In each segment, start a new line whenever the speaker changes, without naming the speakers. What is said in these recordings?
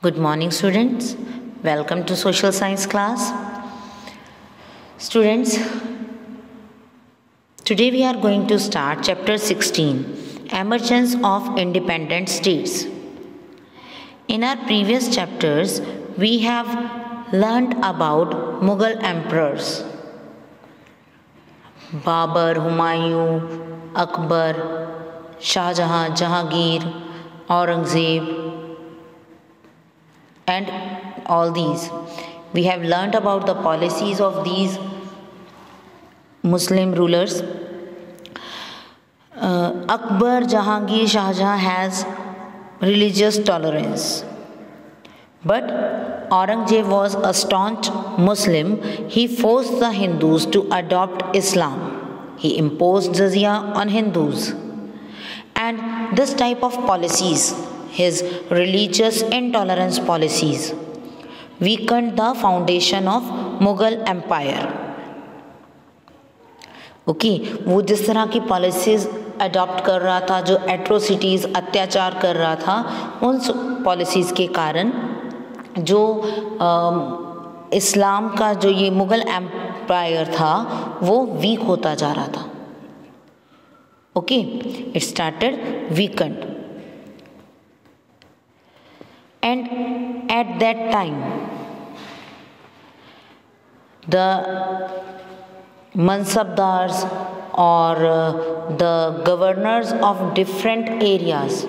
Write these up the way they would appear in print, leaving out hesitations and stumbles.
Good morning, students. Welcome to social science class. Students, today we are going to start chapter 16, Emergence of Independent States. In our previous chapters, we have learned about Mughal emperors, Babur, Humayun, Akbar, Shah Jahan, Jahangir, Aurangzeb, and all these. We have learnt about the policies of these Muslim rulers. Akbar, Jahangir, Shah Jahan has religious tolerance. But Aurangzeb was a staunch Muslim. He forced the Hindus to adopt Islam. He imposed jizya on Hindus. And this type of policies, his religious intolerance policies, weakened the foundation of Mughal Empire. वो जिस तरह की policies adopt कर रहा था, जो atrocities अत्याचार कर रहा था, उन पॉलिसीज़ के कारण जो इस्लाम का जो ये मुग़ल एम्पायर था वो वीक होता जा रहा था. It started weakened. And at that time, the mansabdars or the governors of different areas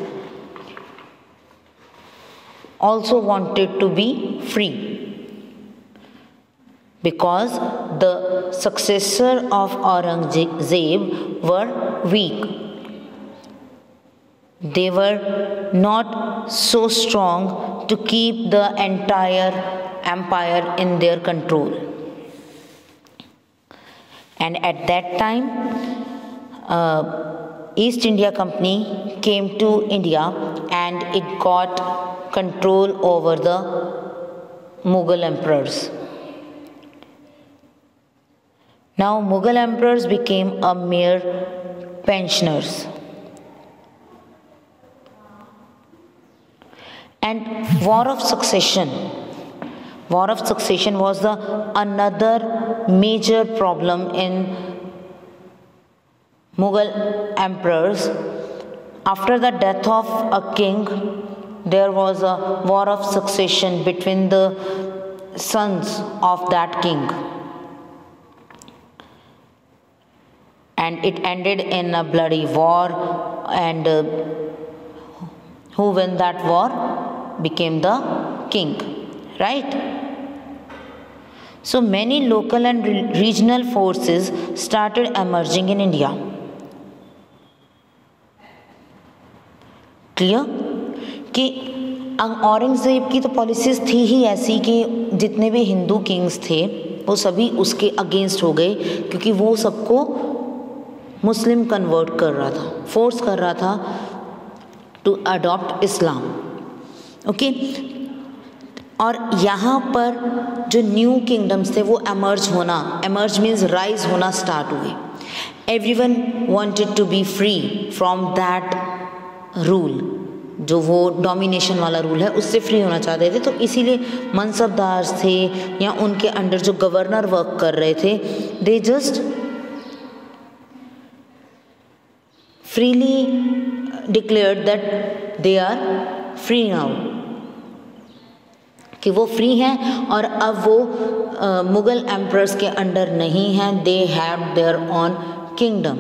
also wanted to be free, because the successor of Aurangzeb were weak. They were not so strong to keep the entire empire in their control. And at that time, East India Company came to India and it got control over the Mughal emperors. Now Mughal emperors became a mere pensioners. And War of Succession was another major problem in Mughal emperors. After the death of a king, there was a war of succession between the sons of that king. And it ended in a bloody war, and who won that war became the king, right? So many local and regional forces started emerging in India. Clear? कि औरंगजेब की तो policies थी ही ऐसी कि जितने भी Hindu Kings थे वो सभी उसके अगेंस्ट हो गए, क्योंकि वो सबको मुस्लिम कन्वर्ट कर रहा था, फोर्स कर रहा था टू अडॉप्ट इस्लाम. और यहाँ पर जो न्यू किंगडम्स थे वो एमर्ज मीन्स राइज होना स्टार्ट हुए. Everyone wanted to be free from that rule, जो वो डोमिनेशन वाला रूल है उससे फ्री होना चाहते थे. तो इसीलिए मनसबदार थे या उनके अंडर जो गवर्नर वर्क कर रहे थे, they just freely declared that they are free now, कि वो फ्री हैं और अब वो मुग़ल एम्परर्स के अंडर नहीं हैं. They have their own kingdom.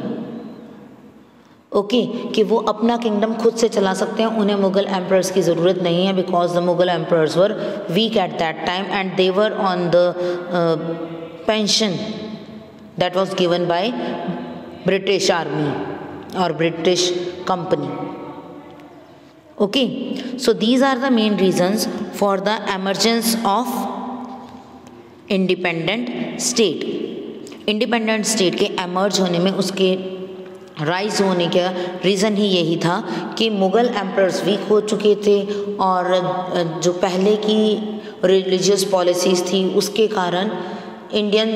कि वो अपना किंगडम खुद से चला सकते हैं, उन्हें मुग़ल एम्परर्स की ज़रूरत नहीं है, because the Mughal emperors were weak at that time and they were on the pension that was given by British army or British company. So these are the main reasons for the emergence of independent state. Independent state के emerge होने में, उसके rise होने का reason ही यही था कि Mughal emperors week हो चुके थे और जो पहले की रिलीजियस पॉलिसीज़ थी उसके कारण इंडियन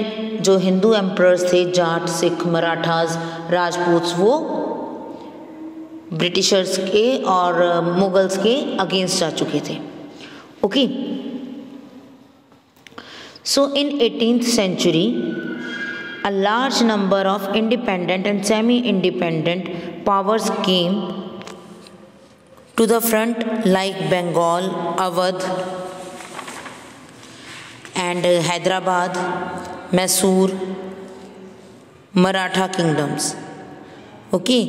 जो हिंदू एम्परर्स थे, जाट, सिख, मराठास, राजपूत्स, वो ब्रिटिशर्स के और मुगल्स के अगेंस्ट जा चुके थे. Okay. So in 18th century, a large number of independent and semi-independent powers came to the front, like Bengal, Awadh, and Hyderabad, Mysore, Maratha kingdoms. Okay,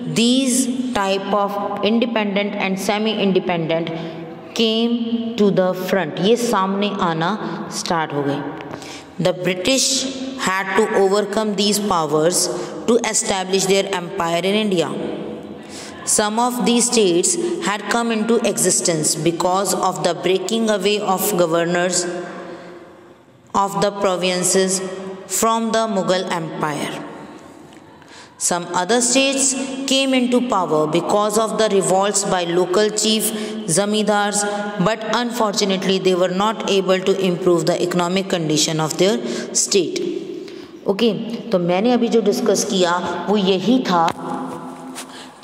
these type of independent and semi-independent came to the front. ये सामने आना start हो गए. The British had to overcome these powers to establish their empire in India. Some of these states had come into existence because of the breaking away of governors of the provinces from the Mughal Empire. Some other states came into power because of the revolts by local chief zamindars, but unfortunately they were not able to improve the economic condition of their state. Okay, तो मैंने अभी जो discuss किया वो यही था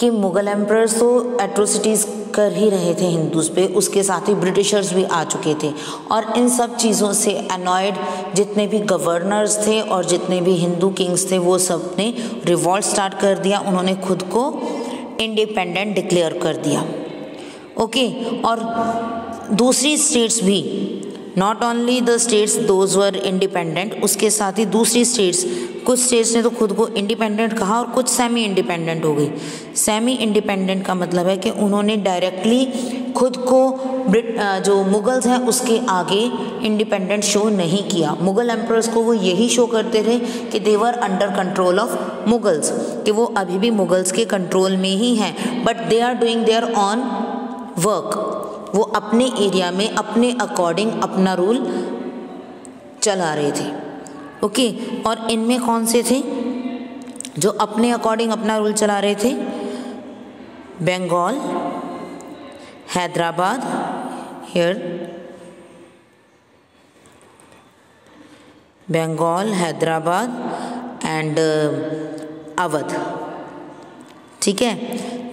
कि Mughal emperors तो एट्रोसिटीज़ कर ही रहे थे हिंदूज़ पे, उसके साथ ही ब्रिटिशर्स भी आ चुके थे और इन सब चीज़ों से अनॉयड जितने भी गवर्नर्स थे और जितने भी हिंदू किंग्स थे वो सब ने रिवॉल्ट स्टार्ट कर दिया. उन्होंने खुद को इंडिपेंडेंट डिक्लेयर कर दिया. ओके, और दूसरी स्टेट्स भी, not only the states those were independent, उसके साथ ही दूसरी स्टेट्स, कुछ स्टेट्स ने तो खुद को इंडिपेंडेंट कहा और कुछ सेमी इंडिपेंडेंट हो गई. सेमी इंडिपेंडेंट का मतलब है कि उन्होंने डायरेक्टली खुद को जो मुगल्स हैं उसके आगे इंडिपेंडेंट शो नहीं किया. मुग़ल एम्परर्स को वो यही शो करते रहे कि they were under control of Mughals, कि वो अभी भी मुगल्स के कंट्रोल में ही हैं, but they are doing their own work. वो अपने एरिया में अपने अकॉर्डिंग अपना रूल चला रहे थे. ओके, और इनमें कौन से थे जो अपने अकॉर्डिंग अपना रूल चला रहे थे? Bengal, Hyderabad, here Bengal, Hyderabad and Awadh. ठीक है,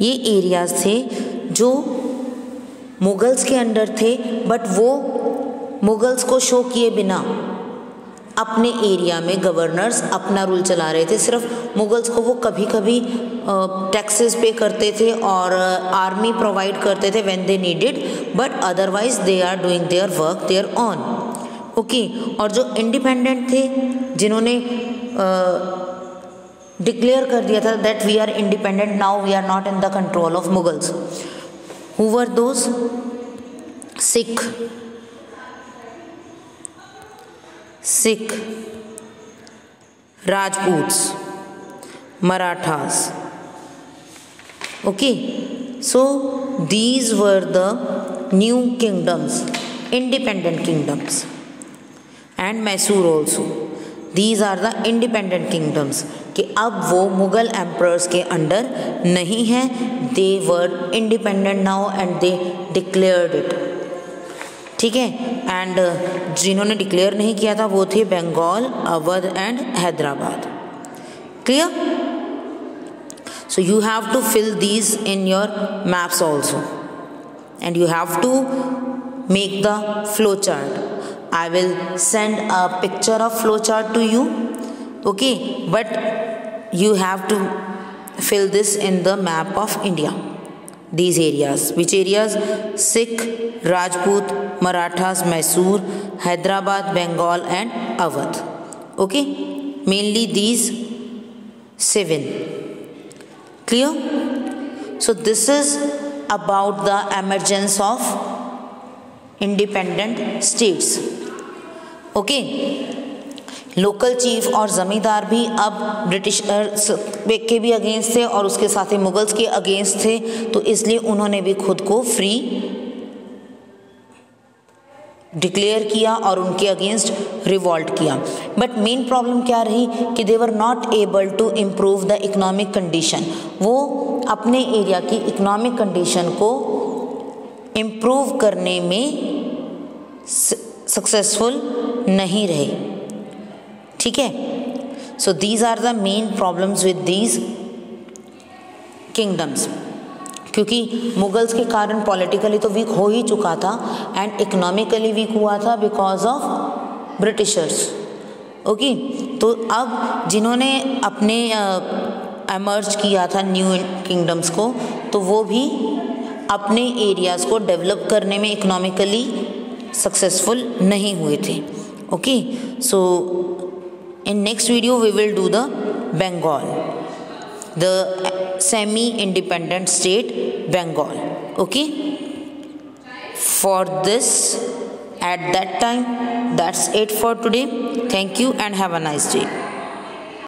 ये एरियाज थे जो मुगल्स के अंडर थे, बट वो मुगल्स को शो किए बिना अपने एरिया में गवर्नर्स अपना रूल चला रहे थे. सिर्फ मुगल्स को वो कभी कभी टैक्सेस पे करते थे और आर्मी प्रोवाइड करते थे when they needed, but otherwise they are doing their work their own. Okay, और जो इंडिपेंडेंट थे, जिन्होंने डिक्लेयर कर दिया था that we are independent, now we are not in the control of Mughals. Who were those? Sikh, Rajputs, Marathas. Okay, so these were the new kingdoms, independent kingdoms, and Mysore also. These are the independent kingdoms कि अब वो Mughal emperors के under नहीं हैं. They were independent now and they declared it. ठीक है, and जिन्होंने declare नहीं किया था वो थे Bengal, Awadh and Hyderabad. Clear? So you have to fill these in your maps also and you have to make the flow chart. I will send a picture of flowchart to you. Okay, but you have to fill this in the map of India. These areas, which areas? Sikh, Rajput, Marathas, Mysore, Hyderabad, Bengal and Awadh. Okay, mainly these 7. Clear? So this is about the emergence of independent states. Okay, local chief और ज़मींदार भी अब British के भी against थे और उसके साथ ही मुगल्स के अगेंस्ट थे, तो इसलिए उन्होंने भी खुद को फ्री डिक्लेयर किया और उनके अगेंस्ट रिवॉल्ट किया. बट मेन प्रॉब्लम क्या रही कि they were not able to improve the economic condition. वो अपने एरिया की इकोनॉमिक कंडीशन को इम्प्रूव करने में सक्सेसफुल नहीं रहे. ठीक है, so these are the main problems with these kingdoms. क्योंकि मुगल्स के कारण पॉलिटिकली तो वीक हो ही चुका था एंड इकोनॉमिकली वीक हुआ था बिकॉज ऑफ ब्रिटिशर्स। ओके, तो अब जिन्होंने अपने एमर्ज किया था न्यू किंगडम्स को, तो वो भी अपने एरियाज़ को डेवलप करने में इकोनॉमिकली सक्सेसफुल नहीं हुए थे। Okay, so in next video we will do the Bengal, the semi independent state Bengal. Okay, for this at that time, that's it for today. Thank you and have a nice day.